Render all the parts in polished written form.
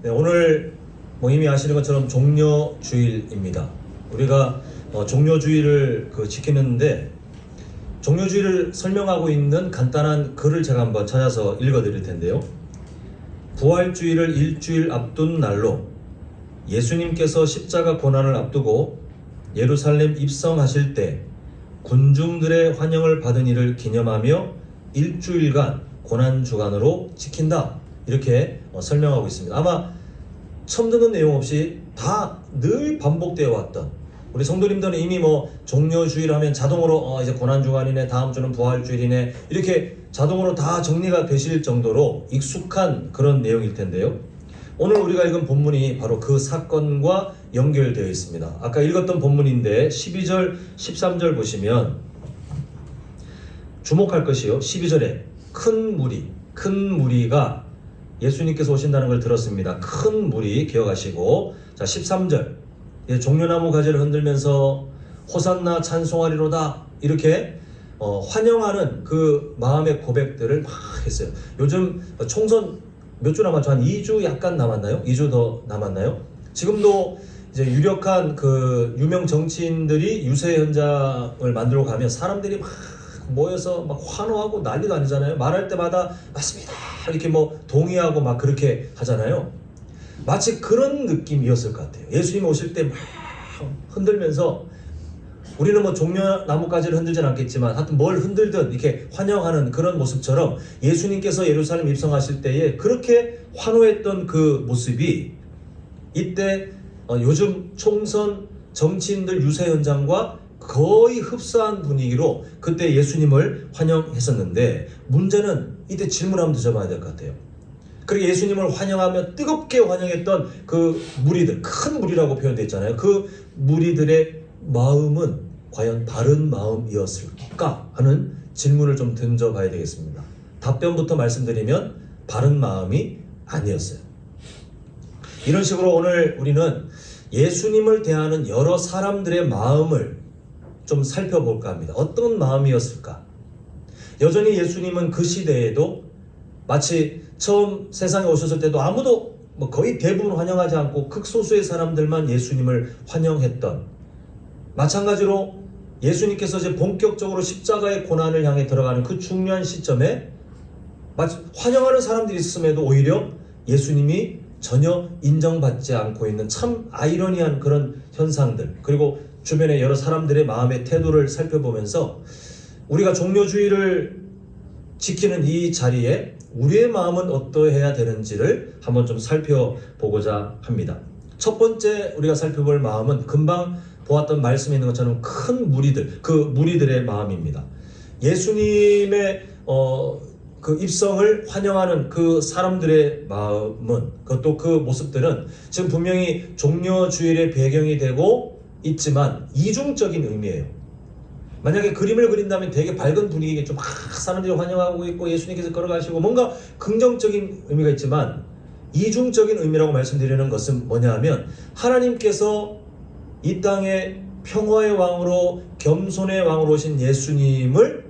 네, 오늘 이미 아시는 것처럼 종려주일입니다. 우리가 종려주일을 지키는데 종려주일을 설명하고 있는 간단한 글을 제가 한번 찾아서 읽어드릴 텐데요. 부활주일을 일주일 앞둔 날로 예수님께서 십자가 고난을 앞두고 예루살렘 입성하실 때 군중들의 환영을 받은 일을 기념하며 일주일간 고난주간으로 지킨다. 이렇게 설명하고 있습니다. 아마 처음 듣는 내용 없이 다 늘 반복되어 왔던, 우리 성도님들은 이미 종려주일 하면 자동으로 이제 고난주간이네, 다음 주는 부활주일이네, 이렇게 자동으로 다 정리가 되실 정도로 익숙한 그런 내용일 텐데요. 오늘 우리가 읽은 본문이 바로 그 사건과 연결되어 있습니다. 아까 읽었던 본문인데 12절, 13절 보시면 주목할 것이요, 12절에 큰 무리가 예수님께서 오신다는 걸 들었습니다. 큰 무리 기억하시고, 자 13절, 종려나무 가지를 흔들면서 호산나 찬송하리로다, 이렇게 환영하는 그 마음의 고백들을 막 했어요. 요즘 총선 몇 주 남았죠? 한 2주 약간 남았나요? 2주 더 남았나요? 지금도 이제 유력한 그 유명 정치인들이 유세 현장을 만들어 가면 사람들이 막 모여서 막 환호하고 난리도 아니잖아요. 말할 때마다 맞습니다 이렇게 동의하고 막 그렇게 하잖아요. 마치 그런 느낌이었을 것 같아요. 예수님 오실 때 막 흔들면서, 우리는 종려나무까지를 흔들진 않겠지만 하여튼 뭘 흔들든 이렇게 환영하는 그런 모습처럼 예수님께서 예루살렘 입성하실 때에 그렇게 환호했던 그 모습이 이때 요즘 총선 정치인들 유세 현장과 거의 흡사한 분위기로 그때 예수님을 환영했었는데, 문제는 이때 질문 한번 던져봐야 될 것 같아요. 그리고 예수님을 환영하며 뜨겁게 환영했던 그 무리들, 큰 무리라고 표현되어 있잖아요. 그 무리들의 마음은 과연 바른 마음이었을까 하는 질문을 좀 던져봐야 되겠습니다. 답변부터 말씀드리면 바른 마음이 아니었어요. 이런 식으로 오늘 우리는 예수님을 대하는 여러 사람들의 마음을 좀 살펴볼까 합니다. 어떤 마음이었을까? 여전히 예수님은 그 시대에도 마치 처음 세상에 오셨을 때도 아무도 거의 대부분 환영하지 않고 극소수의 사람들만 예수님을 환영했던, 마찬가지로 예수님께서 이제 본격적으로 십자가의 고난을 향해 들어가는 그 중요한 시점에 환영하는 사람들이 있음에도 오히려 예수님이 전혀 인정받지 않고 있는 참 아이러니한 그런 현상들, 그리고 주변의 여러 사람들의 마음의 태도를 살펴보면서 우리가 종려주의를 지키는 이 자리에 우리의 마음은 어떠해야 되는지를 한번 좀 살펴보고자 합니다. 첫 번째 우리가 살펴볼 마음은 금방 보았던 말씀에 있는 것처럼 큰 무리들, 그 무리들의 마음입니다. 예수님의 그 입성을 환영하는 그 사람들의 마음은, 그것도 그 모습들은 지금 분명히 종려주일의 배경이 되고 있지만 이중적인 의미예요. 만약에 그림을 그린다면 되게 밝은 분위기겠죠. 막 사람들이 환영하고 있고 예수님께서 걸어가시고 뭔가 긍정적인 의미가 있지만, 이중적인 의미라고 말씀드리는 것은 뭐냐 하면, 하나님께서 이 땅에 평화의 왕으로, 겸손의 왕으로 오신 예수님을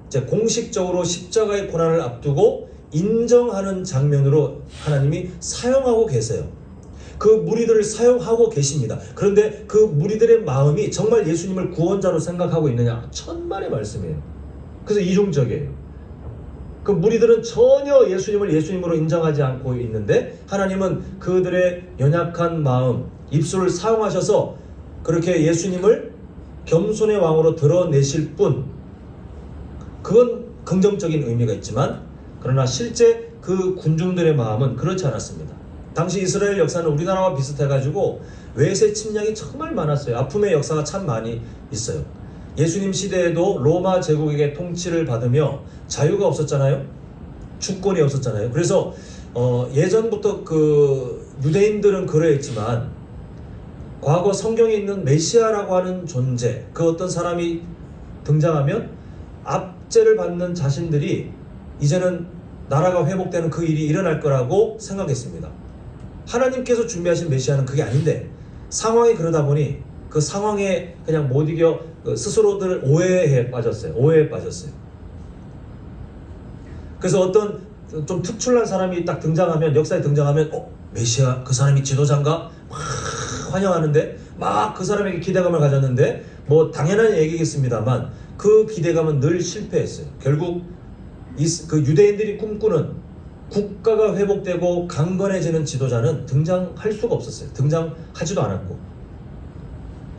이제 공식적으로 십자가의 고난을 앞두고 인정하는 장면으로 하나님이 사용하고 계세요. 그 무리들을 사용하고 계십니다. 그런데 그 무리들의 마음이 정말 예수님을 구원자로 생각하고 있느냐? 천만의 말씀이에요. 그래서 이중적이에요. 그 무리들은 전혀 예수님을 예수님으로 인정하지 않고 있는데, 하나님은 그들의 연약한 마음, 입술을 사용하셔서 그렇게 예수님을 겸손의 왕으로 드러내실 뿐, 그건 긍정적인 의미가 있지만, 그러나 실제 그 군중들의 마음은 그렇지 않았습니다. 당시 이스라엘 역사는 우리나라와 비슷해가지고 외세 침략이 정말 많았어요. 아픔의 역사가 참 많이 있어요. 예수님 시대에도 로마 제국에게 통치를 받으며 자유가 없었잖아요. 주권이 없었잖아요. 그래서 예전부터 그 유대인들은 그러했지만, 과거 성경에 있는 메시아라고 하는 존재, 그 어떤 사람이 등장하면 압제를 받는 자신들이 이제는 나라가 회복되는 그 일이 일어날 거라고 생각했습니다. 하나님께서 준비하신 메시아는 그게 아닌데, 상황이 그러다 보니 그 상황에 그냥 못 이겨 스스로들 오해에 빠졌어요. 그래서 어떤 좀 특출난 사람이 딱 등장하면, 역사에 등장하면 메시아 그 사람이 지도자인가? 막 환영하는데 막 그 사람에게 기대감을 가졌는데 뭐 당연한 얘기겠습니다만 그 기대감은 늘 실패했어요. 결국 그 유대인들이 꿈꾸는 국가가 회복되고 강건해지는 지도자는 등장할 수가 없었어요. 등장하지도 않았고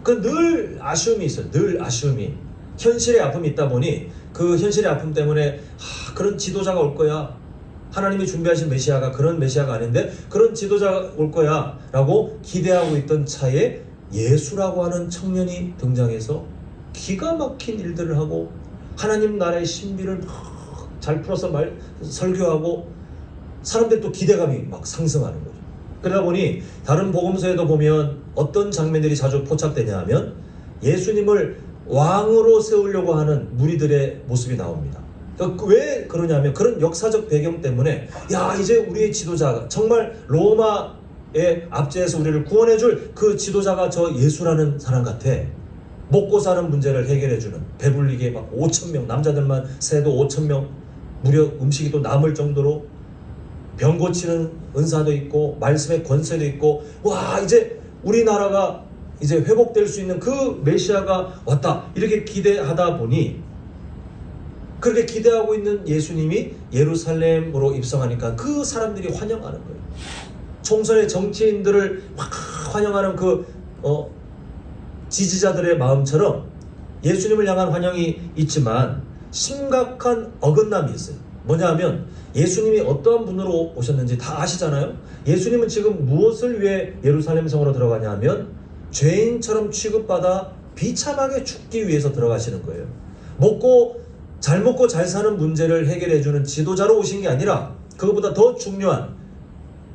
그 늘 아쉬움이 있어요. 늘 아쉬움이. 현실의 아픔이 있다 보니 그 현실의 아픔 때문에 그런 지도자가 올 거야. 하나님이 준비하신 메시아가 그런 메시아가 아닌데 그런 지도자가 올 거야 라고 기대하고 있던 차에 예수라고 하는 청년이 등장해서 기가 막힌 일들을 하고 하나님 나라의 신비를 막 잘 풀어서 설교하고 사람들이 또 기대감이 막 상승하는 거죠. 그러다 보니 다른 복음서에도 보면 어떤 장면들이 자주 포착되냐 하면 예수님을 왕으로 세우려고 하는 무리들의 모습이 나옵니다. 그러니까 왜 그러냐면 그런 역사적 배경 때문에 야 이제 우리의 지도자가 정말 로마의 압제에서 우리를 구원해줄 그 지도자가 저 예수라는 사람 같아. 먹고 사는 문제를 해결해주는 배불리게 막 5,000명 남자들만 세도 5,000명 무려 음식이 또 남을 정도로 병 고치는 은사도 있고 말씀의 권세도 있고 와 이제 우리나라가 이제 회복될 수 있는 그 메시아가 왔다 이렇게 기대하다 보니 그렇게 기대하고 있는 예수님이 예루살렘으로 입성하니까 그 사람들이 환영하는 거예요. 총선의 정치인들을 막 환영하는 그 지지자들의 마음처럼 예수님을 향한 환영이 있지만 심각한 어긋남이 있어요. 뭐냐 하면 예수님이 어떠한 분으로 오셨는지 다 아시잖아요. 예수님은 지금 무엇을 위해 예루살렘 성으로 들어가냐 하면 죄인처럼 취급받아 비참하게 죽기 위해서 들어가시는 거예요. 먹고 잘 사는 문제를 해결해주는 지도자로 오신 게 아니라 그것보다 더 중요한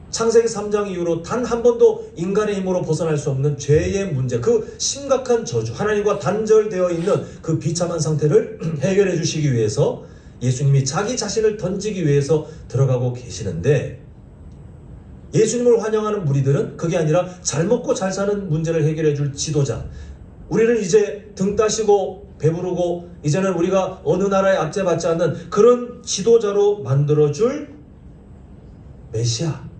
창세기 3장 이후로 단 한 번도 인간의 힘으로 벗어날 수 없는 죄의 문제, 그 심각한 저주, 하나님과 단절되어 있는 그 비참한 상태를 해결해 주시기 위해서 예수님이 자기 자신을 던지기 위해서 들어가고 계시는데 예수님을 환영하는 무리들은 그게 아니라 잘 먹고 잘 사는 문제를 해결해 줄 지도자, 우리를 이제 등 따시고 배부르고 이제는 우리가 어느 나라에 압제받지 않는 그런 지도자로 만들어줄 메시아,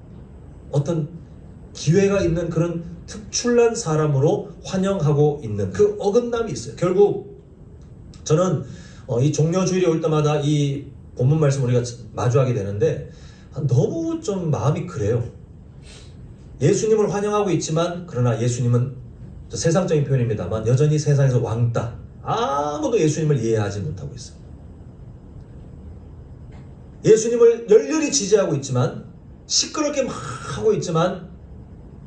어떤 기회가 있는 그런 특출난 사람으로 환영하고 있는 그 어긋남이 있어요. 결국 저는 이 종려주일이 올 때마다 이 본문 말씀 우리가 마주하게 되는데 너무 좀 마음이 그래요. 예수님을 환영하고 있지만 그러나 예수님은 세상적인 표현입니다만 여전히 세상에서 왕따, 아무도 예수님을 이해하지 못하고 있어요. 예수님을 열렬히 지지하고 있지만 시끄럽게 막 하고 있지만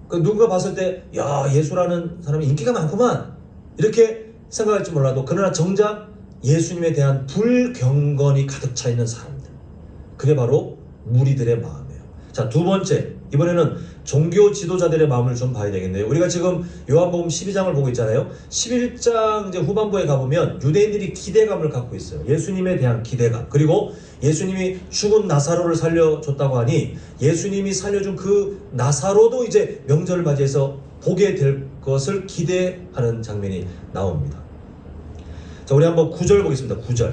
그 누군가 봤을 때 야 예수라는 사람이 인기가 많구만 이렇게 생각할지 몰라도 그러나 정작 예수님에 대한 불경건이 가득 차 있는 사람들, 그게 바로 무리들의 마음이에요. 자, 두 번째, 이번에는 종교 지도자들의 마음을 좀 봐야 되겠네요. 우리가 지금 요한복음 12장을 보고 있잖아요. 11장 이제 후반부에 가보면 유대인들이 기대감을 갖고 있어요. 예수님에 대한 기대감. 그리고 예수님이 죽은 나사로를 살려줬다고 하니 예수님이 살려준 그 나사로도 이제 명절을 맞이해서 보게 될 것을 기대하는 장면이 나옵니다. 자, 우리 한번 9절 보겠습니다. 9절.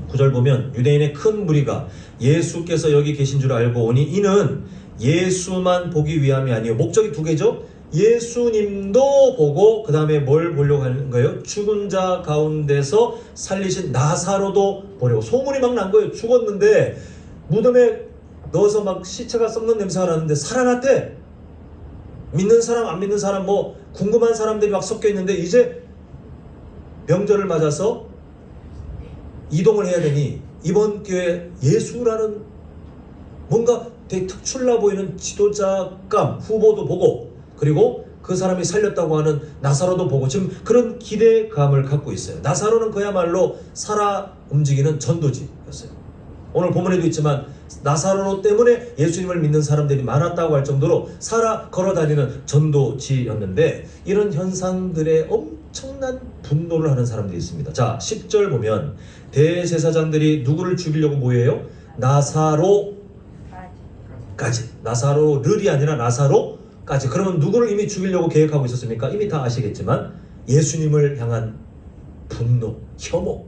9절 보면 유대인의 큰 무리가 예수께서 여기 계신 줄 알고 오니 이는 예수만 보기 위함이 아니요 목적이 두 개죠. 예수님도 보고 그 다음에 뭘 보려고 하는 거예요? 죽은 자 가운데서 살리신 나사로도 보려고. 소문이 막 난 거예요. 죽었는데 무덤에 넣어서 막 시체가 썩는 냄새가 나는데 살아났대. 믿는 사람 안 믿는 사람 뭐 궁금한 사람들이 막 섞여 있는데 이제 명절을 맞아서 이동을 해야 되니 이번 기회에 예수라는 뭔가 되게 특출나 보이는 지도자감 후보도 보고 그리고 그 사람이 살렸다고 하는 나사로도 보고 지금 그런 기대감을 갖고 있어요. 나사로는 그야말로 살아 움직이는 전도지였어요. 오늘 본문에도 있지만 나사로 때문에 예수님을 믿는 사람들이 많았다고 할 정도로 살아 걸어다니는 전도지였는데 이런 현상들에 엄청난 분노를 하는 사람들이 있습니다. 자, 10절 보면 대제사장들이 누구를 죽이려고 모여요? 나사로까지. 나사로를이 아니라 나사로까지. 그러면 누구를 이미 죽이려고 계획하고 있었습니까? 이미 다 아시겠지만 예수님을 향한 분노, 혐오,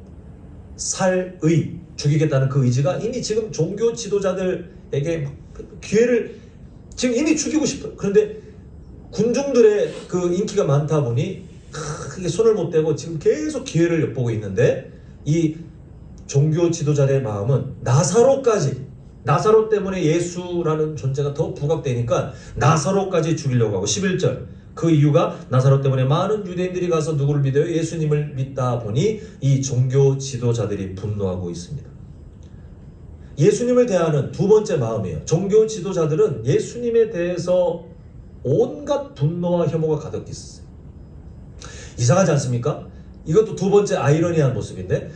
살의 죽이겠다는 그 의지가 이미 지금 종교 지도자들에게 기회를 지금 이미 죽이고 싶어요. 그런데 군중들의 그 인기가 많다 보니 크게 손을 못 대고 지금 계속 기회를 엿보고 있는데, 이 종교 지도자들의 마음은 나사로 때문에 예수라는 존재가 더 부각되니까 나사로까지 죽이려고 하고, 11절 그 이유가 나사로 때문에 많은 유대인들이 가서 누구를 믿어요? 예수님을 믿다 보니 이 종교 지도자들이 분노하고 있습니다. 예수님을 대하는 두 번째 마음이에요. 종교 지도자들은 예수님에 대해서 온갖 분노와 혐오가 가득 있었어요. 이상하지 않습니까? 이것도 두 번째 아이러니한 모습인데,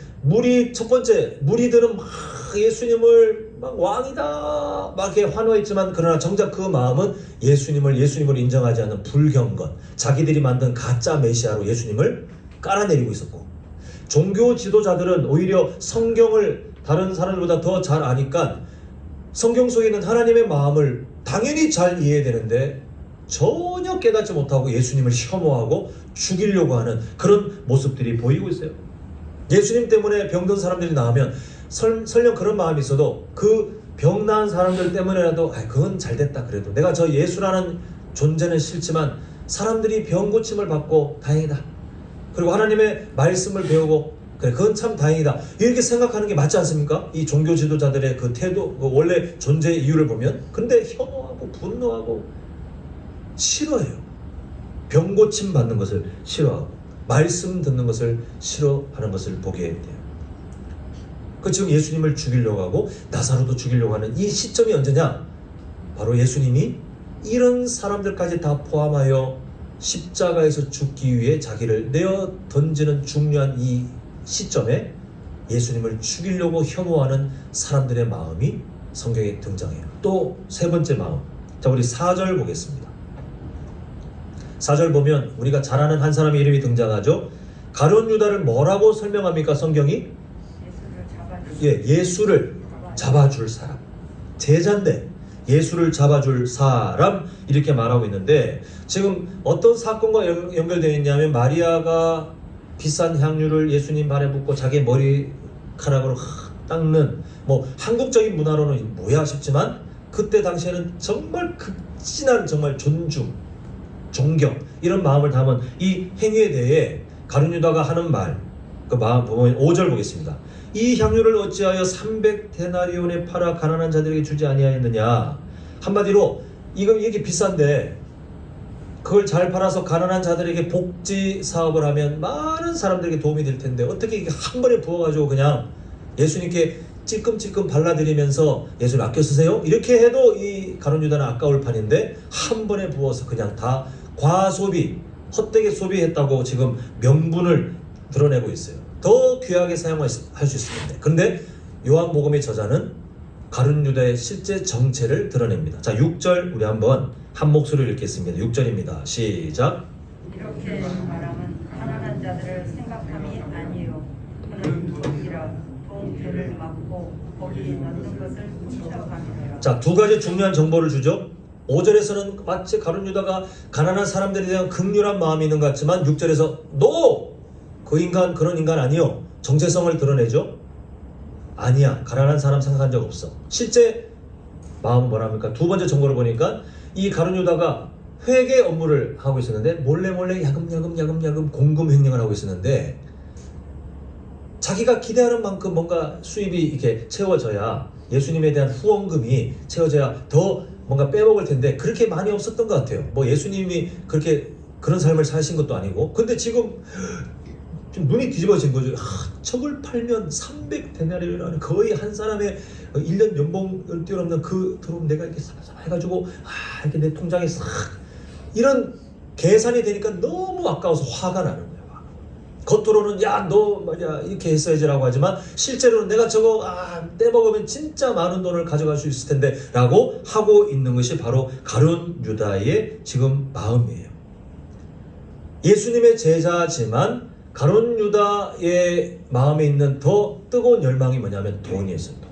첫 번째 무리들은 막 예수님을 막 왕이다 막 이렇게 환호했지만, 그러나 정작 그 마음은 예수님을 인정하지 않는 불경건, 자기들이 만든 가짜 메시아로 예수님을 깔아내리고 있었고, 종교 지도자들은 오히려 성경을 다른 사람들보다 더 잘 아니까 성경 속에 있는 하나님의 마음을 당연히 잘 이해해야 되는데 전혀 깨닫지 못하고 예수님을 혐오하고 죽이려고 하는 그런 모습들이 보이고 있어요. 예수님 때문에 병든 사람들이 나오면 설령 그런 마음이 있어도 그 병 나은 사람들 때문에라도 그건 잘됐다, 그래도 내가 저 예수라는 존재는 싫지만 사람들이 병 고침을 받고 다행이다, 그리고 하나님의 말씀을 배우고 그래 그건 참 다행이다, 이렇게 생각하는 게 맞지 않습니까? 이 종교 지도자들의 그 태도, 그 원래 존재의 이유를 보면. 근데 혐오하고 분노하고 싫어해요. 병 고침 받는 것을 싫어하고 말씀 듣는 것을 싫어하는 것을 보게 돼요. 그 지금 예수님을 죽이려고 하고 나사로도 죽이려고 하는 이 시점이 언제냐? 바로 예수님이 이런 사람들까지 다 포함하여 십자가에서 죽기 위해 자기를 내어 던지는 중요한 이 시점에 예수님을 죽이려고 혐오하는 사람들의 마음이 성경에 등장해요. 또 세 번째 마음. 자, 우리 4절 보겠습니다. 4절 보면 우리가 잘 아는 한 사람의 이름이 등장하죠. 가룟 유다를 뭐라고 설명합니까? 성경이? 예수를 잡아줄 사람. 제자인데 예수를 잡아줄 사람, 이렇게 말하고 있는데, 지금 어떤 사건과 연결되어 있냐면, 마리아가 비싼 향유를 예수님 발에 붓고 자기 머리카락으로 닦는, 뭐 한국적인 문화로는 뭐야 싶지만 그때 당시에는 정말 극진한 정말 존중, 존경, 이런 마음을 담은 이 행위에 대해 가룟 유다가 하는 말, 그 마음 보면 5절 보겠습니다. 이 향유를 어찌하여 300데나리온에 팔아 가난한 자들에게 주지 아니하였느냐. 한마디로 이게 비싼데 그걸 잘 팔아서 가난한 자들에게 복지 사업을 하면 많은 사람들에게 도움이 될 텐데 어떻게 이게 한 번에 부어가지고 그냥 예수님께 찔끔찔끔 발라드리면서 예수를 아껴 쓰세요? 이렇게 해도 이 가룟 유다는 아까울 판인데 한 번에 부어서 그냥 다 과소비, 헛되게 소비했다고 지금 명분을 드러내고 있어요. 더 귀하게 사용할 수 있을 텐데. 그런데 요한복음의 저자는 가룟 유다의 실제 정체를 드러냅니다. 자, 6절 우리 한번 한 목소리로 읽겠습니다. 6절입니다. 시작. 이렇게 말하면 가난한 자들을 생각함이 아니요 그는 거기라 동편을 막고 거기에 넣는 것을 훔쳐가느니라. 자, 두 가지 중요한 정보를 주죠. 5절에서는 마치 가룟 유다가 가난한 사람들에 대한 긍휼한 마음이 있는 것 같지만 6절에서 NO! 그 인간 그런 인간 아니요. 정체성을 드러내죠. 아니야, 가난한 사람 생각한 적 없어. 실제 마음은 뭐랍니까? 두 번째 정보를 보니까 이 가룟 유다가 회계 업무를 하고 있었는데 몰래 야금야금 공금 횡령을 하고 있었는데, 자기가 기대하는 만큼 뭔가 수입이 이렇게 채워져야, 예수님에 대한 후원금이 채워져야 더 뭔가 빼먹을 텐데 그렇게 많이 없었던 것 같아요. 뭐 예수님이 그런 삶을 사신 것도 아니고. 근데 지금 좀 눈이 뒤집어진 거죠. 저걸 팔면 300데나리온이라는 거의 한 사람의 1년 연봉을 뛰어넘는 그 돈 내가 이렇게 사바사바 해가지고 이렇게 내 통장에 싹, 이런 계산이 되니까 너무 아까워서 화가 나는 거야. 겉으로는 야 너 말이야 이렇게 했어야지라고 하지만 실제로는 내가 저거 떼먹으면 진짜 많은 돈을 가져갈 수 있을 텐데 라고 하고 있는 것이 바로 가룟 유다의 지금 마음이에요. 예수님의 제자지만 가룟 유다의 마음에 있는 더 뜨거운 열망이 뭐냐면 돈이었어요. 돈.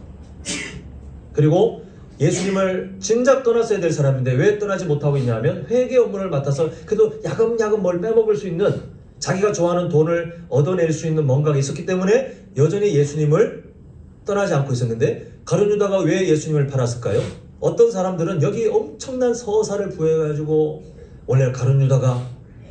그리고 예수님을 진작 떠났어야 될 사람인데 왜 떠나지 못하고 있냐면 회계 업무를 맡아서 그래도 야금야금 뭘 빼먹을 수 있는, 자기가 좋아하는 돈을 얻어낼 수 있는 뭔가가 있었기 때문에 여전히 예수님을 떠나지 않고 있었는데, 가룟 유다가 왜 예수님을 팔았을까요? 어떤 사람들은 여기 엄청난 서사를 부여해가지고 원래 가룟 유다가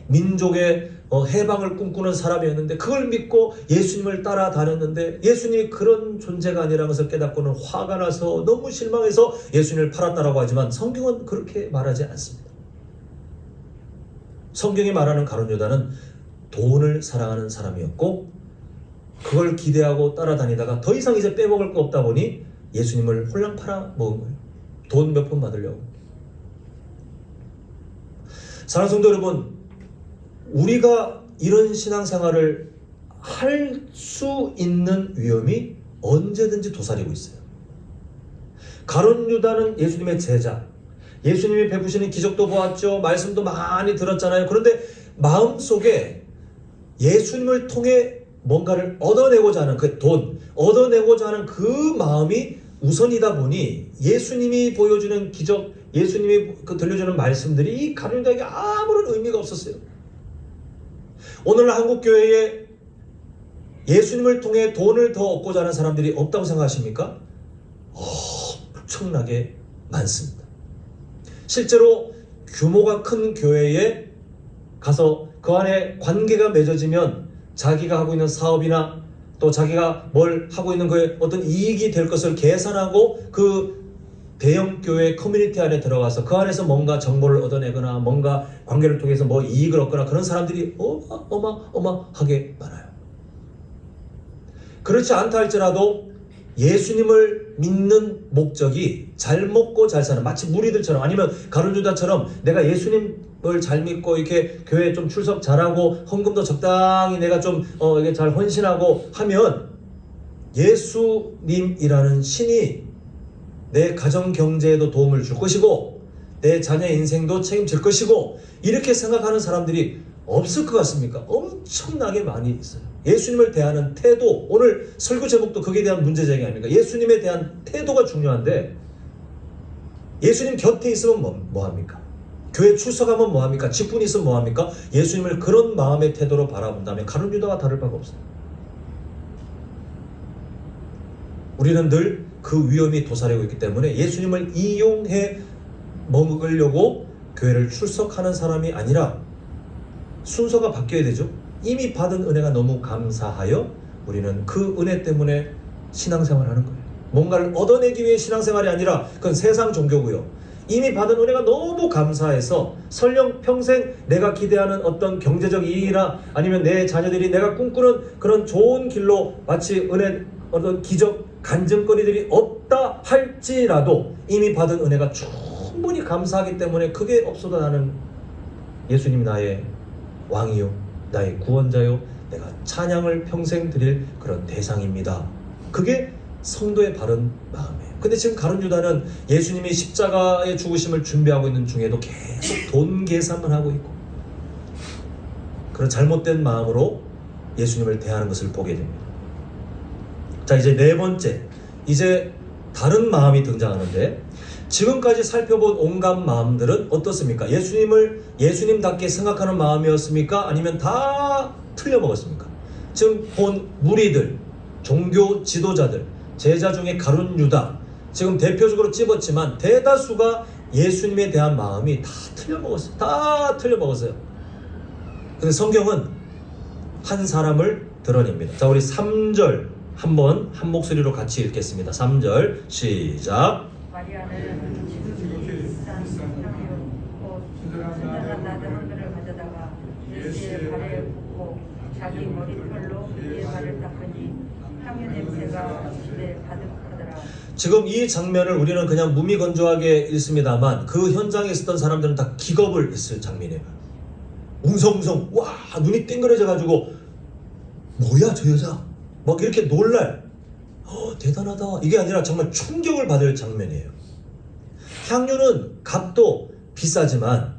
민족의 해방을 꿈꾸는 사람이었는데 그걸 믿고 예수님을 따라다녔는데 예수님이 그런 존재가 아니라는 것을 깨닫고는 화가 나서 너무 실망해서 예수님을 팔았다라고 하지만 성경은 그렇게 말하지 않습니다. 성경이 말하는 가룟 유다는 돈을 사랑하는 사람이었고 그걸 기대하고 따라다니다가 더 이상 이제 빼먹을 거 없다 보니 예수님을 홀랑 팔아 먹은 거예요. 돈 몇 푼 받으려고. 사랑하는 성도 여러분, 우리가 이런 신앙생활을 할 수 있는 위험이 언제든지 도사리고 있어요. 가룟 유다는 예수님의 제자, 예수님이 베푸시는 기적도 보았죠. 말씀도 많이 들었잖아요. 그런데 마음속에 예수님을 통해 뭔가를 얻어내고자 하는 그 돈, 얻어내고자 하는 그 마음이 우선이다 보니 예수님이 보여주는 기적, 예수님이 들려주는 말씀들이 이 가룟 유다에게 아무런 의미가 없었어요. 오늘날 한국교회에 예수님을 통해 돈을 더 얻고자 하는 사람들이 없다고 생각하십니까? 엄청나게 많습니다. 실제로 규모가 큰 교회에 가서 그 안에 관계가 맺어지면 자기가 하고 있는 사업이나 또 자기가 뭘 하고 있는 거에 어떤 이익이 될 것을 계산하고 그 대형 교회 커뮤니티 안에 들어가서 그 안에서 뭔가 정보를 얻어내거나 뭔가 관계를 통해서 뭐 이익을 얻거나 그런 사람들이 어마어마하게 많아요. 그렇지 않다 할지라도 예수님을 믿는 목적이 잘 먹고 잘 사는, 마치 무리들처럼 아니면 가룟 유다처럼 내가 예수님을 잘 믿고 이렇게 교회에 좀 출석 잘하고 헌금도 적당히 내가 좀 이게 잘 헌신하고 하면 예수님이라는 신이 내 가정 경제에도 도움을 줄 것이고 내 자녀 인생도 책임질 것이고 이렇게 생각하는 사람들이 없을 것 같습니까? 엄청나게 많이 있어요. 예수님을 대하는 태도, 오늘 설교 제목도 거기에 대한 문제 제기 아닙니까? 예수님에 대한 태도가 중요한데 예수님 곁에 있으면 뭐합니까? 교회 출석하면 뭐합니까? 직분이 있으면 뭐합니까? 예수님을 그런 마음의 태도로 바라본다면 가룟 유다와 다를 바가 없어요. 우리는 늘 그 위험이 도사리고 있기 때문에 예수님을 이용해 먹으려고 교회를 출석하는 사람이 아니라 순서가 바뀌어야 되죠. 이미 받은 은혜가 너무 감사하여 우리는 그 은혜 때문에 신앙생활을 하는 거예요. 뭔가를 얻어내기 위해 신앙생활이 아니라 그건 세상 종교고요. 이미 받은 은혜가 너무 감사해서 설령 평생 내가 기대하는 어떤 경제적 이익이나 아니면 내 자녀들이 내가 꿈꾸는 그런 좋은 길로 마치 은혜 어떤 기적 간증거리들이 없다 할지라도 이미 받은 은혜가 충분히 감사하기 때문에 그게 없어도 나는 예수님이 나의 왕이요 나의 구원자요 내가 찬양을 평생 드릴 그런 대상입니다. 그게 성도의 바른 마음이에요. 근데 지금 가룟 유다는 예수님이 십자가의 죽으심을 준비하고 있는 중에도 계속 돈 계산만 하고 있고 그런 잘못된 마음으로 예수님을 대하는 것을 보게 됩니다. 자, 이제 네 번째, 이제 다른 마음이 등장하는데 지금까지 살펴본 온갖 마음들은 어떻습니까? 예수님을 예수님답게 생각하는 마음이었습니까? 아니면 다 틀려먹었습니까? 지금 본 무리들, 종교 지도자들, 제자 중에 가룟 유다, 지금 대표적으로 찝었지만 대다수가 예수님에 대한 마음이 다 틀려먹었어요. 다 틀려먹었어요. 근데 성경은 한 사람을 드러냅니다. 자, 우리 3절 한번 한 목소리로 같이 읽겠습니다. 3절 시작. 마리아는 지극히 비싼 향유 곧 순전한 나드 한 그릇을 가져다가 예수의 발에 붓고 자기 머리털로 그의 발을 닦으니 향유 냄새가 집에 가득하더라. 지금 이 장면을 우리는 그냥 무미건조하게 읽습니다만 그 현장에 있었던 사람들은 다 기겁을 했을 장면이에요. 웅성웅성 와 눈이 띵그러져 가지고 뭐야 저 여자 막 이렇게 놀랄 대단하다 이게 아니라 정말 충격을 받을 장면이에요. 향유는 값도 비싸지만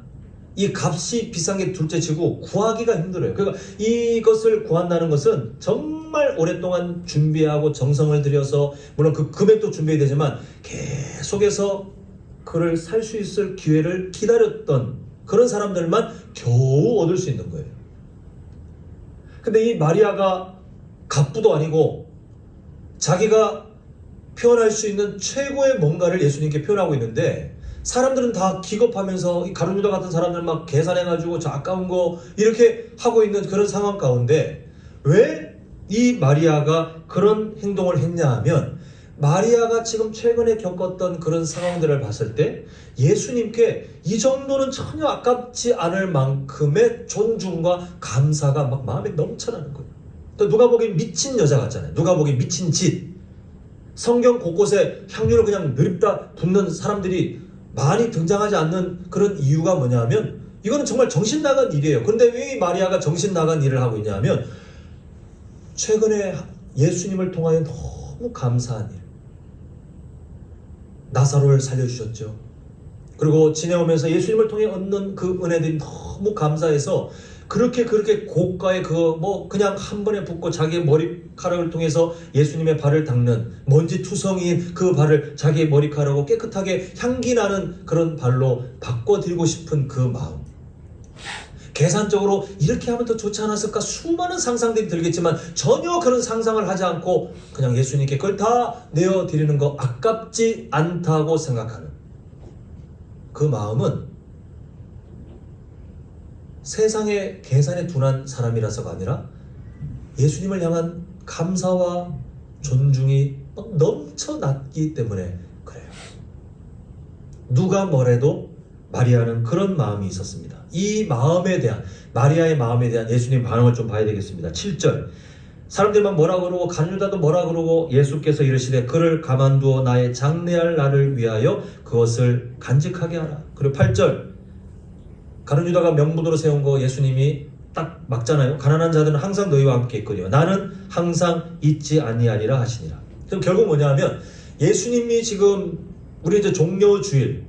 이 값이 비싼 게 둘째치고 구하기가 힘들어요. 그러니까 이것을 구한다는 것은 정말 오랫동안 준비하고 정성을 들여서 물론 그 금액도 준비해야 되지만 계속해서 그를 살 수 있을 기회를 기다렸던 그런 사람들만 겨우 얻을 수 있는 거예요. 근데 이 마리아가 갑부도 아니고 자기가 표현할 수 있는 최고의 뭔가를 예수님께 표현하고 있는데 사람들은 다 기겁하면서 이 가룟 유다 같은 사람들 막 계산해가지고 저 아까운 거 이렇게 하고 있는 그런 상황 가운데 왜 이 마리아가 그런 행동을 했냐 하면 마리아가 지금 최근에 겪었던 그런 상황들을 봤을 때 예수님께 이 정도는 전혀 아깝지 않을 만큼의 존중과 감사가 막 마음에 넘쳐나는 거예요. 또 누가 보기엔 미친 여자 같잖아요. 누가 보기엔 미친 짓. 성경 곳곳에 향유를 그냥 느립다 붓는 사람들이 많이 등장하지 않는 그런 이유가 뭐냐 하면 이거는 정말 정신 나간 일이에요. 그런데 왜 마리아가 정신 나간 일을 하고 있냐 하면 최근에 예수님을 통하여 너무 감사한 일. 나사로를 살려주셨죠. 그리고 지내오면서 예수님을 통해 얻는 그 은혜들이 너무 감사해서 그렇게 고가의 그냥 한 번에 붓고 자기의 머리카락을 통해서 예수님의 발을 닦는 먼지 투성이인 그 발을 자기의 머리카락으로 깨끗하게 향기 나는 그런 발로 바꿔드리고 싶은 그 마음. 계산적으로 이렇게 하면 더 좋지 않았을까 수많은 상상들이 들겠지만 전혀 그런 상상을 하지 않고 그냥 예수님께 그걸 다 내어드리는 거 아깝지 않다고 생각하는 그 마음은 세상에 계산에 둔한 사람이라서가 아니라 예수님을 향한 감사와 존중이 넘쳐났기 때문에 그래요. 누가 뭐래도 마리아는 그런 마음이 있었습니다. 이 마음에 대한 마리아의 마음에 대한 예수님 반응을 좀 봐야 되겠습니다. 7절 사람들만 뭐라 그러고 간유다도 뭐라 그러고 예수께서 이르시되 그를 가만두어 나의 장래할 날을 위하여 그것을 간직하게 하라. 그리고 8절 가룟유다가 명분으로 세운 거 예수님이 딱 막잖아요. 가난한 자들은 항상 너희와 함께 있거니와 나는 항상 잊지 아니하리라 하시니라. 그럼 결국 뭐냐 하면 예수님이 지금 우리 이제 종려주일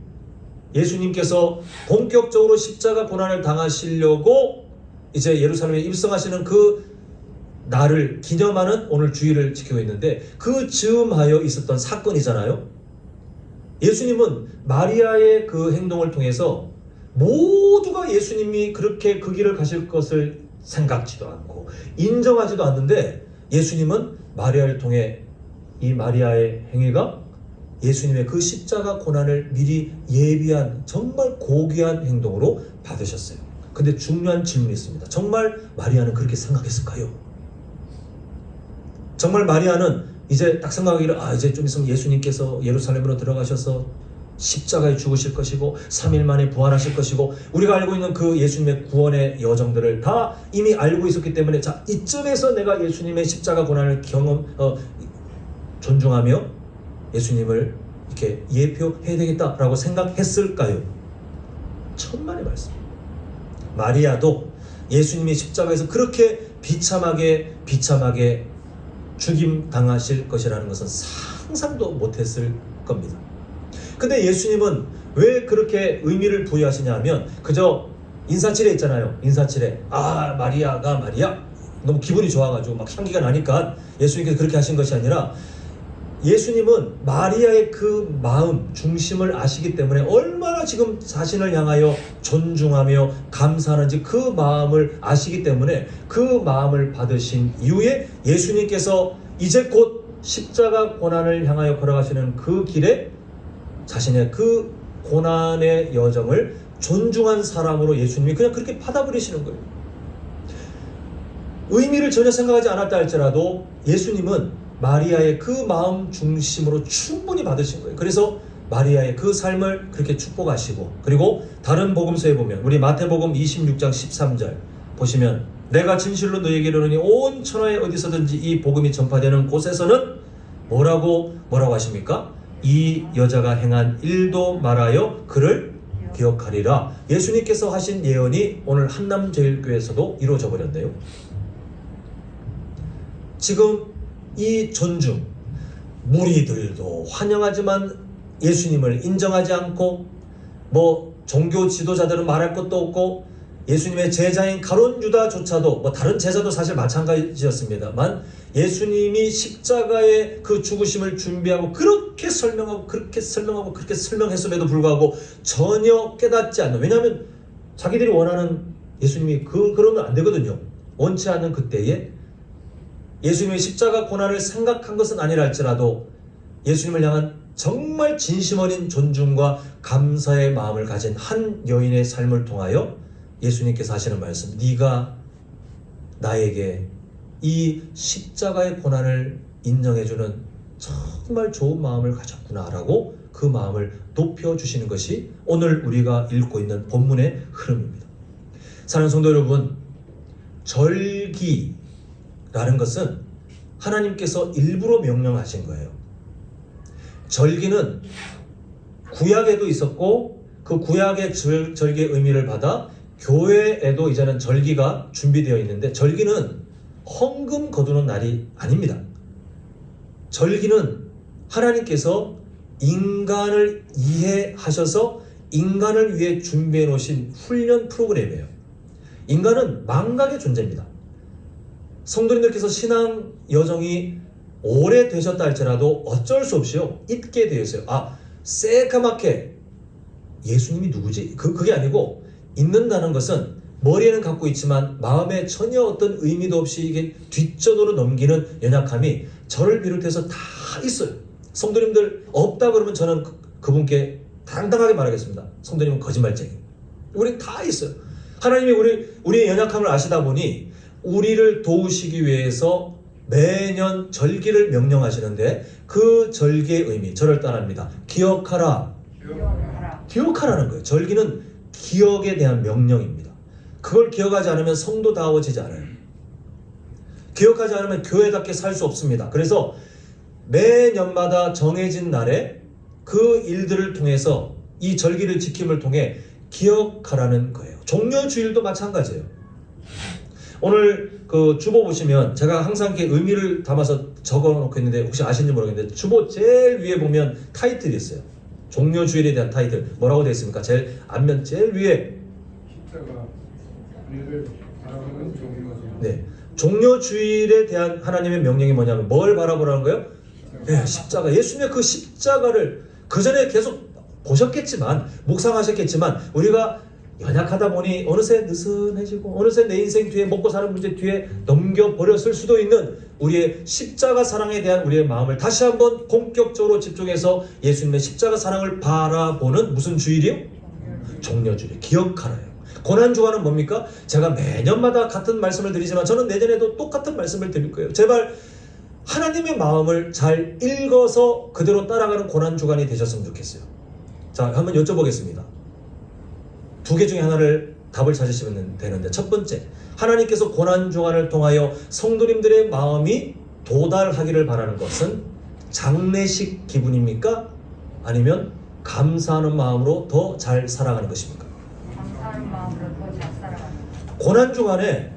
예수님께서 본격적으로 십자가 고난을 당하시려고 이제 예루살렘에 입성하시는 그 날을 기념하는 오늘 주일을 지키고 있는데 그 즈음하여 있었던 사건이잖아요. 예수님은 마리아의 그 행동을 통해서 모두가 예수님이 그렇게 그 길을 가실 것을 생각지도 않고 인정하지도 않는데 예수님은 마리아를 통해 이 마리아의 행위가 예수님의 그 십자가 고난을 미리 예비한 정말 고귀한 행동으로 받으셨어요. 근데 중요한 질문이 있습니다. 정말 마리아는 그렇게 생각했을까요? 정말 마리아는 이제 딱 생각하기를 이제 좀 있으면 예수님께서 예루살렘으로 들어가셔서 십자가에 죽으실 것이고 3일 만에 부활하실 것이고 우리가 알고 있는 그 예수님의 구원의 여정들을 다 이미 알고 있었기 때문에 자 이쯤에서 내가 예수님의 십자가 고난을 존중하며 예수님을 이렇게 예표해야 되겠다라고 생각했을까요? 천만의 말씀. 마리아도 예수님이 십자가에서 그렇게 비참하게 죽임 당하실 것이라는 것은 상상도 못했을 겁니다. 근데 예수님은 왜 그렇게 의미를 부여하시냐 하면 그저 인사치레 있잖아요. 인사치레. 마리아가 말이야. 너무 기분이 좋아가지고 막 향기가 나니까 예수님께서 그렇게 하신 것이 아니라 예수님은 마리아의 그 마음 중심을 아시기 때문에 얼마나 지금 자신을 향하여 존중하며 감사하는지 그 마음을 아시기 때문에 그 마음을 받으신 이후에 예수님께서 이제 곧 십자가 고난을 향하여 걸어가시는 그 길에 자신의 그 고난의 여정을 존중한 사람으로 예수님이 그냥 그렇게 받아버리시는 거예요. 의미를 전혀 생각하지 않았다 할지라도 예수님은 마리아의 그 마음 중심으로 충분히 받으신 거예요. 그래서 마리아의 그 삶을 그렇게 축복하시고 그리고 다른 복음서에 보면 우리 마태복음 26장 13절 보시면 내가 진실로 너희에게 이르노니 온 천하에 어디서든지 이 복음이 전파되는 곳에서는 뭐라고 하십니까? 이 여자가 행한 일도 말하여 그를 기억하리라. 예수님께서 하신 예언이 오늘 한남제일교회에서도 이루어져 버렸네요. 지금 이 존중, 무리들도 환영하지만 예수님을 인정하지 않고 종교 지도자들은 말할 것도 없고 예수님의 제자인 가룟 유다조차도 다른 제자도 사실 마찬가지였습니다만 예수님이 십자가의 그 죽으심을 준비하고 그렇게 설명했음에도 불구하고 전혀 깨닫지 않는, 왜냐하면 자기들이 원하는 예수님이 그러면 안 되거든요. 원치 않는 그때에 예수님의 십자가 고난을 생각한 것은 아니라 할지라도 예수님을 향한 정말 진심 어린 존중과 감사의 마음을 가진 한 여인의 삶을 통하여 예수님께서 하시는 말씀, 네가 나에게 이 십자가의 고난을 인정해주는 정말 좋은 마음을 가졌구나라고 그 마음을 높여주시는 것이 오늘 우리가 읽고 있는 본문의 흐름입니다. 사랑하는 성도 여러분, 절기라는 것은 하나님께서 일부러 명령하신 거예요. 절기는 구약에도 있었고 그 구약의 절기의 의미를 받아 교회에도 이제는 절기가 준비되어 있는데, 절기는 헌금 거두는 날이 아닙니다. 절기는 하나님께서 인간을 이해하셔서 인간을 위해 준비해 놓으신 훈련 프로그램이에요. 인간은 망각의 존재입니다. 성도님들께서 신앙 여정이 오래되셨다 할지라도 어쩔 수 없이요 잊게 되어 있어요. 새까맣게 예수님이 누구지? 그게 아니고, 잊는다는 것은 머리에는 갖고 있지만 마음에 전혀 어떤 의미도 없이 이게 뒷전으로 넘기는 연약함이 저를 비롯해서 다 있어요. 성도님들 없다 그러면 저는 그분께 당당하게 말하겠습니다. 성도님은 거짓말쟁이. 우리 다 있어요. 하나님이 우리의 연약함을 아시다 보니 우리를 도우시기 위해서 매년 절기를 명령하시는데, 그 절기의 의미 저를 따라합니다. 기억하라. 기억하라는 거예요. 절기는 기억에 대한 명령입니다. 그걸 기억하지 않으면 성도다워지지 않아요. 기억하지 않으면 교회답게 살 수 없습니다. 그래서 매년마다 정해진 날에 그 일들을 통해서 이 절기를 지킴을 통해 기억하라는 거예요. 종려주일도 마찬가지예요. 오늘 그 주보 보시면 제가 항상 이렇게 의미를 담아서 적어 놓고 있는데, 혹시 아시는지 모르겠는데 주보 제일 위에 보면 타이틀이 있어요. 종려주일에 대한 타이틀 뭐라고 되어 있습니까? 제일 앞면 제일 위에 십자가 우리를 바라보는 종려주일. 네, 종려주일에 대한 하나님의 명령이 뭐냐면 뭘 바라보라는 거예요? 네, 십자가. 예수님의 그 십자가를 그 전에 계속 보셨겠지만, 묵상하셨겠지만, 우리가 연약하다 보니 어느새 느슨해지고 어느새 내 인생 뒤에 먹고 사는 문제 뒤에 넘겨버렸을 수도 있는 우리의 십자가 사랑에 대한 우리의 마음을 다시 한번 본격적으로 집중해서 예수님의 십자가 사랑을 바라보는 무슨 주일이요? 종려주일. 기억하라요. 고난주간은 뭡니까? 제가 매년마다 같은 말씀을 드리지만 저는 내년에도 똑같은 말씀을 드릴 거예요. 제발 하나님의 마음을 잘 읽어서 그대로 따라가는 고난주간이 되셨으면 좋겠어요. 자, 한번 여쭤보겠습니다. 두 개 중에 하나를 답을 찾으시면 되는데, 첫 번째, 하나님께서 고난주간을 통하여 성도님들의 마음이 도달하기를 바라는 것은 장례식 기분입니까? 아니면 감사하는 마음으로 더 잘 살아가는 것입니까? 감사하는 마음으로 더 잘 살아가는 고난주간에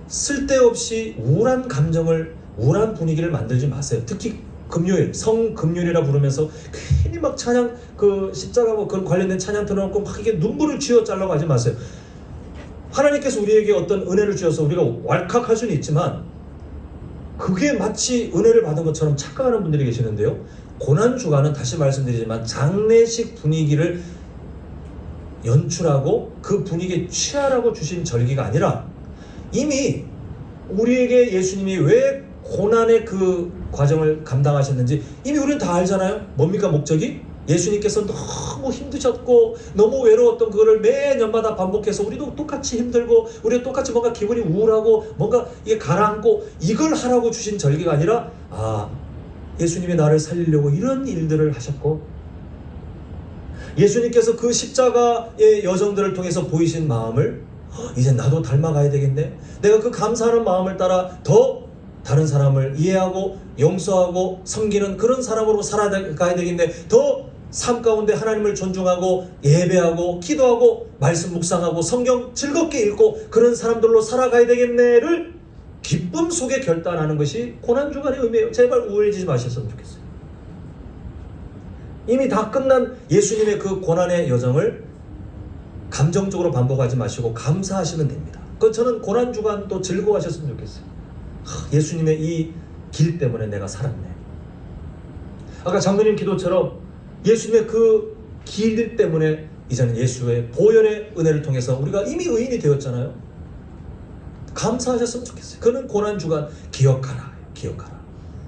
쓸데없이 우울한 감정을, 우울한 분위기를 만들지 마세요. 특히 금요일, 성금요일이라 부르면서 괜히 막 찬양, 그 십자가 뭐 그런 관련된 찬양 들어놓고 막 이게 눈물을 쥐어 짜려고 하지 마세요. 하나님께서 우리에게 어떤 은혜를 주셔서 우리가 왈칵할 수는 있지만 그게 마치 은혜를 받은 것처럼 착각하는 분들이 계시는데요. 고난주간은 다시 말씀드리지만 장례식 분위기를 연출하고 그 분위기에 취하라고 주신 절기가 아니라, 이미 우리에게 예수님이 왜 고난의 그 과정을 감당하셨는지 이미 우리는 다 알잖아요. 뭡니까 목적이? 예수님께서 너무 힘드셨고 너무 외로웠던 그거를 매년마다 반복해서 우리도 똑같이 힘들고 우리도 똑같이 뭔가 기분이 우울하고 뭔가 이게 가라앉고 이걸 하라고 주신 절기가 아니라, 예수님이 나를 살리려고 이런 일들을 하셨고, 예수님께서 그 십자가의 여정들을 통해서 보이신 마음을 이제 나도 닮아가야 되겠네. 내가 그 감사하는 마음을 따라 더 다른 사람을 이해하고 용서하고 섬기는 그런 사람으로 살아가야 되겠네. 더 삶 가운데 하나님을 존중하고 예배하고 기도하고 말씀 묵상하고 성경 즐겁게 읽고 그런 사람들로 살아가야 되겠네를 기쁨 속에 결단하는 것이 고난주간의 의미예요. 제발 우울해지지 마셨으면 좋겠어요. 이미 다 끝난 예수님의 그 고난의 여정을 감정적으로 반복하지 마시고 감사하시면 됩니다. 저는 고난주간도 즐거워하셨으면 좋겠어요. 예수님의 이 길 때문에 내가 살았네. 아까 장로님 기도처럼 예수님의 그 길 때문에 이제는 예수의 보혈의 은혜를 통해서 우리가 이미 의인이 되었잖아요. 감사하셨으면 좋겠어요. 그는 고난주간 기억하라.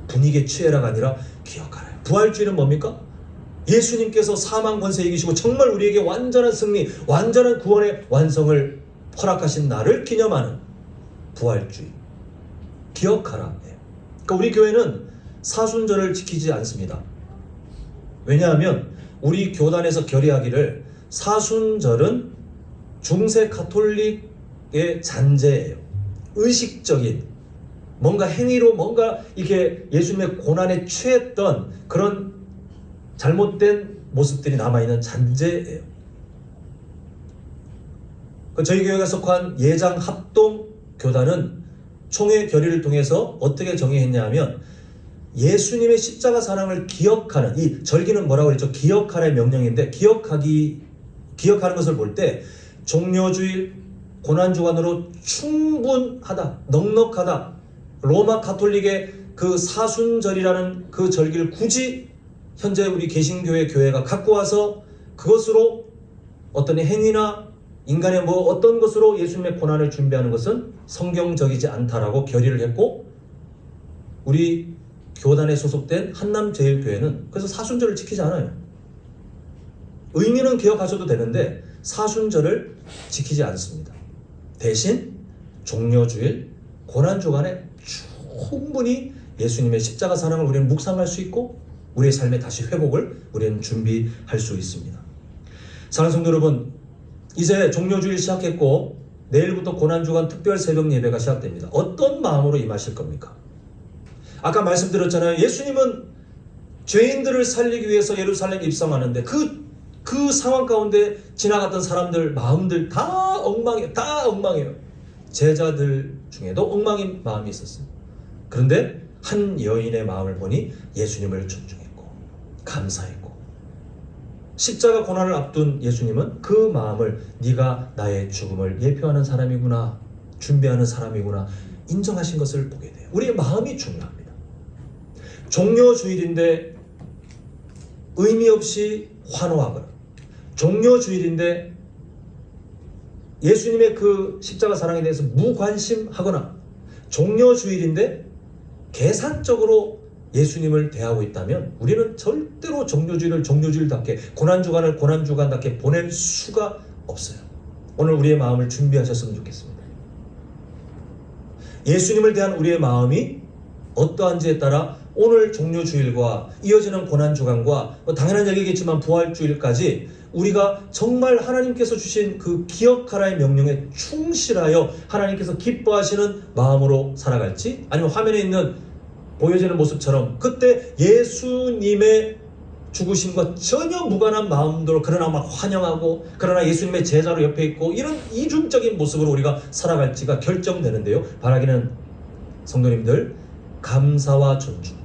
분위기에 취해라가 아니라 기억하라요. 부활주의는 뭡니까? 예수님께서 사망 권세 이기시고 정말 우리에게 완전한 승리, 완전한 구원의 완성을 허락하신 날을 기념하는 부활주의. 기억하라. 그러니까 우리 교회는 사순절을 지키지 않습니다. 왜냐하면 우리 교단에서 결의하기를 사순절은 중세 가톨릭의 잔재예요. 의식적인 뭔가 행위로 뭔가 이렇게 예수님의 고난에 취했던 그런 잘못된 모습들이 남아있는 잔재예요. 저희 교회가 속한 예장 합동 교단은 총회 결의를 통해서 어떻게 정의했냐 하면 예수님의 십자가 사랑을 기억하는, 이 절기는 뭐라고 그랬죠? 기억하라의 명령인데 기억하는 것을 볼 때 종려주일 고난주간으로 충분하다, 넉넉하다. 로마 가톨릭의 그 사순절이라는 그 절기를 굳이 현재 우리 개신교회 교회가 갖고 와서 그것으로 어떤 행위나 인간의 뭐 어떤 것으로 예수님의 고난을 준비하는 것은 성경적이지 않다라고 결의를 했고, 우리 교단에 소속된 한남제일교회는 그래서 사순절을 지키지 않아요. 의미는 기억하셔도 되는데 사순절을 지키지 않습니다. 대신 종려주일, 고난주간에 충분히 예수님의 십자가 사랑을 우리는 묵상할 수 있고 우리의 삶의 다시 회복을 우리는 준비할 수 있습니다. 사랑하는 성도 여러분, 이제 종려주일 시작했고 내일부터 고난주간 특별 새벽 예배가 시작됩니다. 어떤 마음으로 임하실 겁니까? 아까 말씀드렸잖아요. 예수님은 죄인들을 살리기 위해서 예루살렘 입성하는데 그 상황 가운데 지나갔던 사람들 마음들 다 엉망이에요. 제자들 중에도 엉망인 마음이 있었어요. 그런데 한 여인의 마음을 보니 예수님을 존중했고 감사했고, 십자가 고난을 앞둔 예수님은 그 마음을 네가 나의 죽음을 예표하는 사람이구나, 준비하는 사람이구나 인정하신 것을 보게 돼요. 우리의 마음이 중요합니다. 종려주일인데 의미 없이 환호하거나, 종려주일인데 예수님의 그 십자가 사랑에 대해서 무관심하거나, 종려주일인데 계산적으로 예수님을 대하고 있다면 우리는 절대로 종려주일을 종려주일답게, 고난주간을 고난주간답게 보낼 수가 없어요. 오늘 우리의 마음을 준비하셨으면 좋겠습니다. 예수님을 대한 우리의 마음이 어떠한지에 따라 오늘 종려주일과 이어지는 고난주간과 당연한 얘기겠지만 부활주일까지 우리가 정말 하나님께서 주신 그 기억하라의 명령에 충실하여 하나님께서 기뻐하시는 마음으로 살아갈지, 아니면 화면에 있는 보여지는 모습처럼 그때 예수님의 죽으심과 전혀 무관한 마음으로, 그러나 막 환영하고 그러나 예수님의 제자로 옆에 있고 이런 이중적인 모습으로 우리가 살아갈지가 결정되는데요. 바라기는 성도님들, 감사와 존중,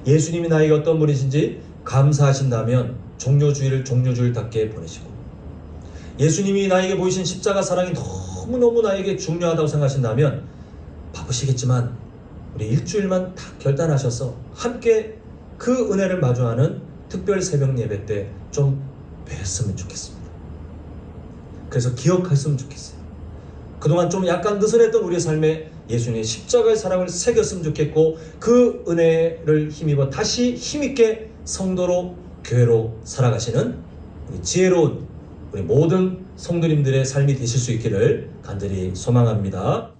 예수님이 나에게 어떤 분이신지 감사하신다면 종려주일을 종려주일답게 보내시고, 예수님이 나에게 보이신 십자가 사랑이 너무너무 나에게 중요하다고 생각하신다면 바쁘시겠지만 우리 일주일만 딱 결단하셔서 함께 그 은혜를 마주하는 특별 새벽 예배 때 좀 뵀으면 좋겠습니다. 그래서 기억했으면 좋겠어요. 그동안 좀 약간 느슨했던 우리의 삶에 예수님의 십자가의 사랑을 새겼으면 좋겠고, 그 은혜를 힘입어 다시 힘있게 성도로 교회로 살아가시는 우리 지혜로운 우리 모든 성도님들의 삶이 되실 수 있기를 간절히 소망합니다.